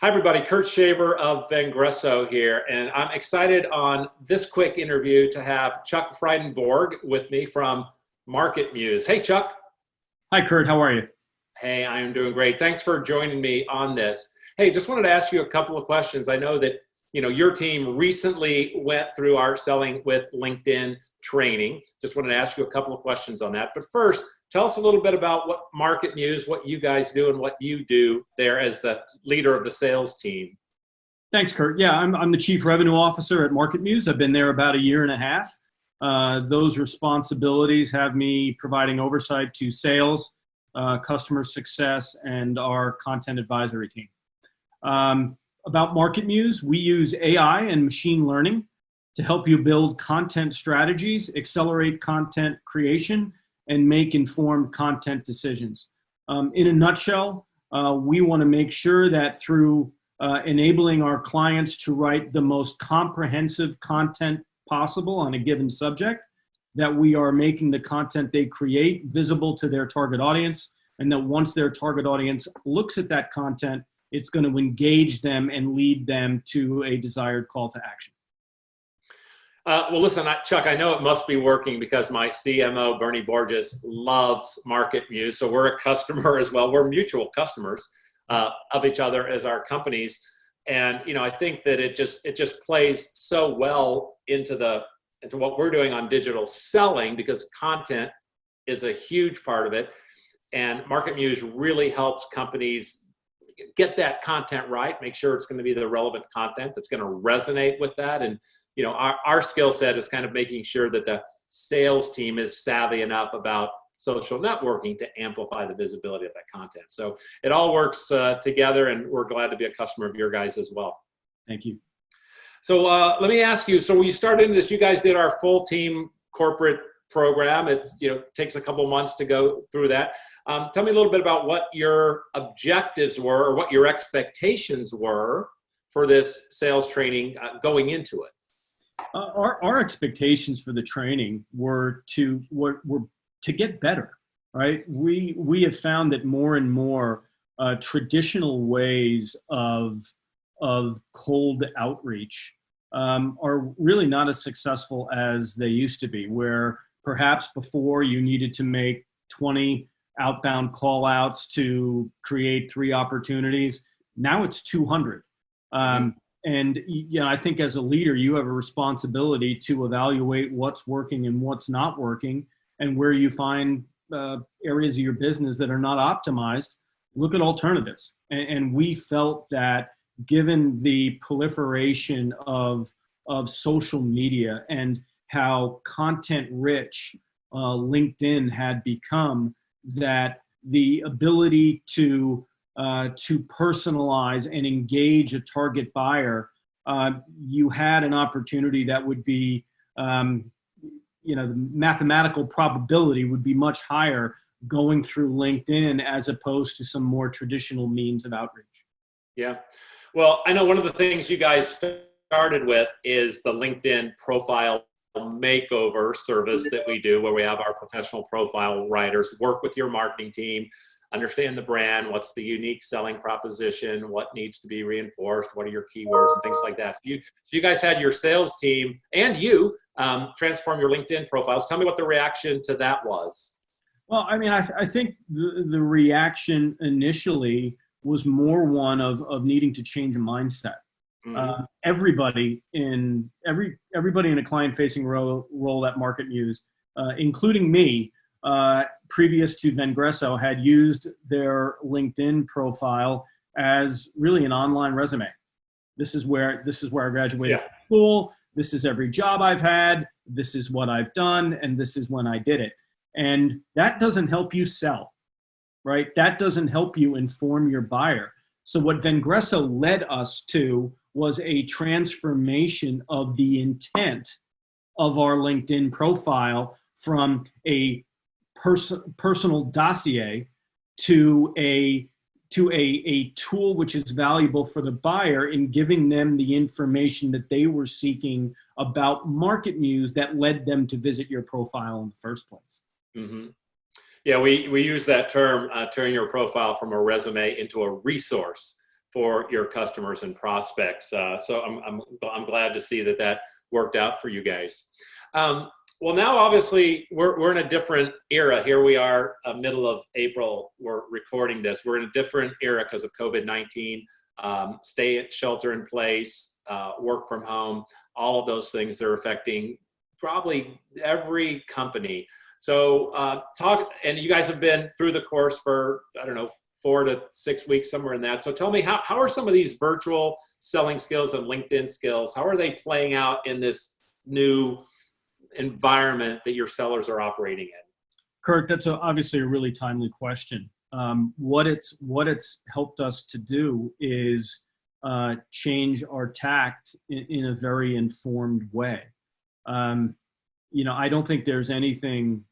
Hi, everybody. Kurt Shaver of Vengresso here, and I'm excited on this quick interview to have Chuck Frydenborg with me from MarketMuse. Hey, Chuck. Hi, Kurt. How are you? Hey, I am doing great. Thanks for joining me on this. Hey, just wanted to ask you a couple of questions. I know that your team recently went through our Selling with LinkedIn training. Just wanted to ask you a couple of questions on that. But first, tell us a little bit about what MarketMuse, what you guys do, and what you do there as the leader of the sales team. Thanks, Kurt. Yeah, I'm the Chief Revenue Officer at MarketMuse. I've been there about a year and a half. Those responsibilities have me providing oversight to sales, customer success, and our content advisory team. About MarketMuse, we use AI and machine learning to help you build content strategies, accelerate content creation, and make informed content decisions. In a nutshell, we want to make sure that through enabling our clients to write the most comprehensive content possible on a given subject, that we are making the content they create visible to their target audience, and that once their target audience looks at that content, it's going to engage them and lead them to a desired call to action. Well, listen, Chuck, I know it must be working because my CMO, Bernie Borges, loves MarketMuse. So we're a customer as well. We're mutual customers of each other as our companies. And, I think that it just plays so well into what we're doing on digital selling, because content is a huge part of it. And MarketMuse really helps companies get that content right, make sure it's going to be the relevant content that's going to resonate with that. And our skill set is kind of making sure that the sales team is savvy enough about social networking to amplify the visibility of that content. So it all works together, and we're glad to be a customer of your guys as well. Thank you. So let me ask you, so when you started in this, you guys did our full team corporate program. It's, takes a couple months to go through that. Tell me a little bit about what your objectives were, or what your expectations were for this sales training going into it. Our expectations for the training were to get better, right? We have found that more and more traditional ways of cold outreach are really not as successful as they used to be, where perhaps before you needed to make 20 outbound call outs to create 3 opportunities. Now it's 200. And I think as a leader, you have a responsibility to evaluate what's working and what's not working, and where you find areas of your business that are not optimized, look at alternatives. And we felt that given the proliferation of social media and how content rich LinkedIn had become, that the ability to personalize and engage a target buyer, you had an opportunity that would be, the mathematical probability would be much higher going through LinkedIn as opposed to some more traditional means of outreach. Yeah. Well, I know one of the things you guys started with is the LinkedIn profile makeover service that we do, where we have our professional profile writers work with your marketing team, understand the brand, what's the unique selling proposition, what needs to be reinforced, what are your keywords and things like that. So you guys had your sales team and you transform your LinkedIn profiles. Tell me what the reaction to that was. Well, I mean, I think the reaction initially was more one of needing to change a mindset. Mm-hmm. Everybody in a client-facing role at MarketMuse, including me, previous to Vengresso, had used their LinkedIn profile as really an online resume. This is where I graduated from school. This is every job I've had. This is what I've done, and this is when I did it. And that doesn't help you sell, right? That doesn't help you inform your buyer. So what Vengresso led us to was a transformation of the intent of our LinkedIn profile from a personal dossier to a tool which is valuable for the buyer in giving them the information that they were seeking about MarketMuse that led them to visit your profile in the first place. Mm-hmm. Yeah, we use that term, turn your profile from a resume into a resource for your customers and prospects. So I'm glad to see that that worked out for you guys. Well, now obviously we're in a different era. Here we are, middle of April. We're recording this. We're in a different era because of COVID-19. Shelter in place, work from home. All of those things are affecting probably every company. So and you guys have been through the course for, I don't know, 4 to 6 weeks, somewhere in that. So tell me, how are some of these virtual selling skills and LinkedIn skills, how are they playing out in this new environment that your sellers are operating in? Kurt, that's obviously a really timely question. What it's helped us to do is change our tact in a very informed way. I don't think there's anything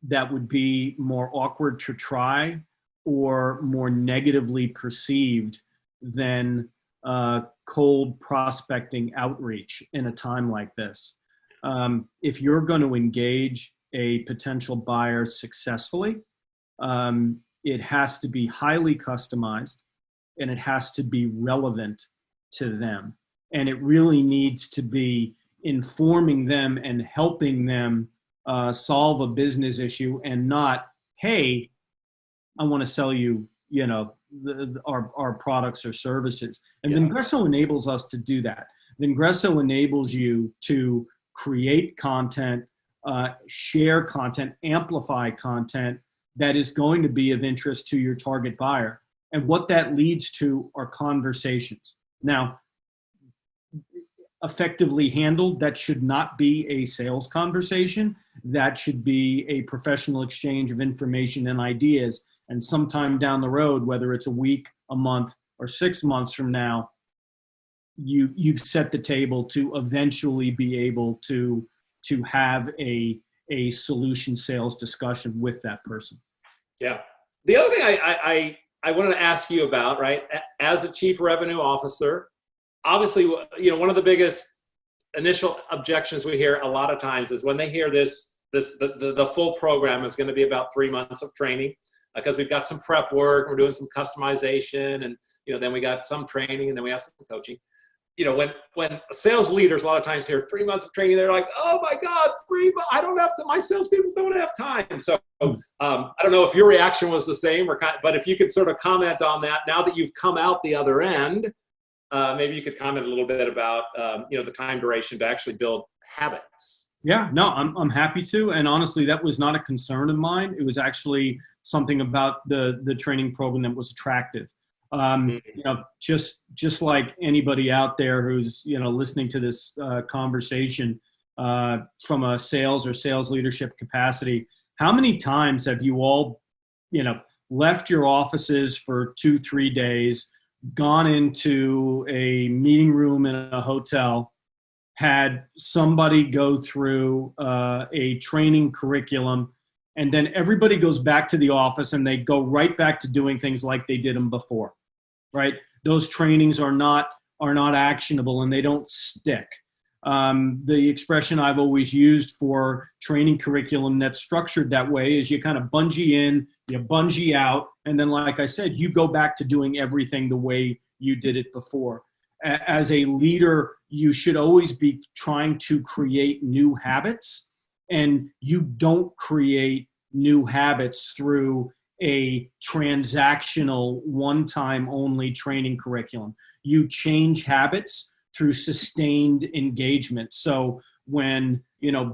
that would be more awkward to try or more negatively perceived than cold prospecting outreach in a time like this. If you're going to engage a potential buyer successfully, it has to be highly customized and it has to be relevant to them. And it really needs to be informing them and helping them solve a business issue, and not, hey, I want to sell you, our products or services. And Vengresso enables us to do that. Vengresso enables you to create content, share content, amplify content that is going to be of interest to your target buyer. And what that leads to are conversations. Now, effectively handled, that should not be a sales conversation. That should be a professional exchange of information and ideas. And sometime down the road, whether it's a week, a month, or 6 months from now, you've set the table to eventually be able to have a solution sales discussion with that person. Yeah. The other thing I wanted to ask you about, right, as a chief revenue officer, obviously, one of the biggest initial objections we hear a lot of times is when they hear the full program is going to be about 3 months of training, because we've got some prep work, we're doing some customization, and then we got some training, and then we have some coaching. When sales leaders a lot of times hear 3 months of training, they're like, oh my God, 3 months, I don't have to, my salespeople don't have time. So I don't know if your reaction was the same, but if you could sort of comment on that now that you've come out the other end. Maybe you could comment a little bit about the time duration to actually build habits. Yeah, no, I'm happy to. And honestly, that was not a concern of mine. It was actually something about the training program that was attractive. Just like anybody out there who's listening to this conversation from a sales or sales leadership capacity, how many times have you all left your offices for 2-3 days, gone into a meeting room in a hotel, had somebody go through a training curriculum, and then everybody goes back to the office and they go right back to doing things like they did them before, right? Those trainings are not actionable and they don't stick. The expression I've always used for training curriculum that's structured that way is you kind of bungee in, you bungee out, and then, like I said, you go back to doing everything the way you did it before. As a leader, you should always be trying to create new habits, and you don't create new habits through a transactional, one-time only training curriculum. You change habits through sustained engagement. So when,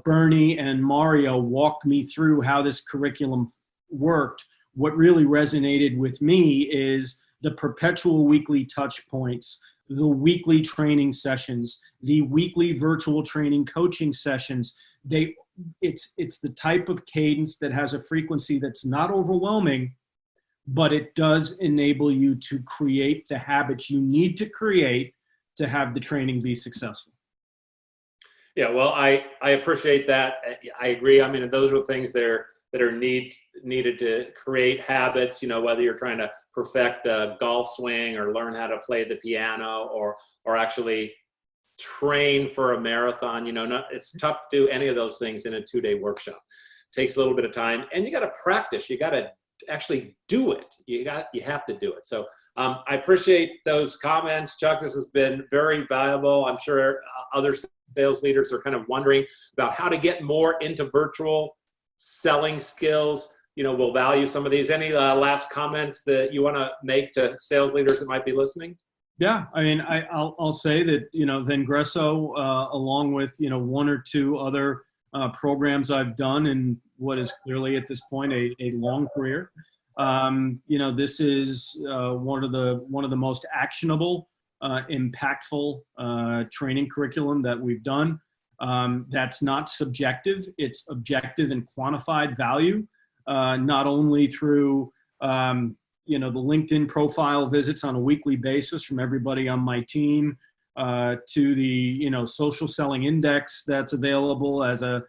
Bernie and Mario walked me through how this curriculum worked, what really resonated with me is the perpetual weekly touch points, the weekly training sessions, the weekly virtual training coaching sessions. It's the type of cadence that has a frequency that's not overwhelming, but it does enable you to create the habits you need to create to have the training be successful. Yeah, well, I appreciate that. I agree. I mean, those are things that are needed to create habits, whether you're trying to perfect a golf swing or learn how to play the piano or actually train for a marathon. It's tough to do any of those things in a 2-day workshop. It takes a little bit of time, and you got to practice. You got to actually do it. You have to do it. So I appreciate those comments, Chuck. This has been very valuable. I'm sure other sales leaders are kind of wondering about how to get more into virtual selling skills. We'll value some of these. Any last comments that you want to make to sales leaders that might be listening? Yeah, I mean, I'll say that, Vengresso, along with, one or two other programs I've done in what is clearly at this point a long career. This is one of the most actionable, impactful training curriculum that we've done. That's not subjective; it's objective and quantified value, not only through the LinkedIn profile visits on a weekly basis from everybody on my team, to the social selling index that's available as a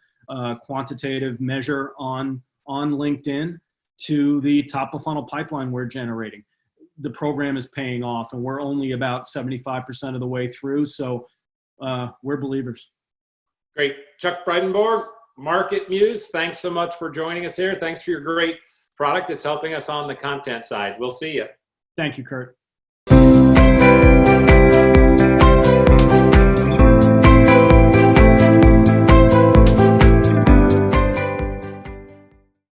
quantitative measure on LinkedIn, to the top of funnel pipeline we're generating. The program is paying off, and we're only about 75% of the way through. So we're believers. Great. Chuck Frydenborg, MarketMuse, thanks so much for joining us here. Thanks for your great product that's helping us on the content side. We'll see you. Thank you, Kurt.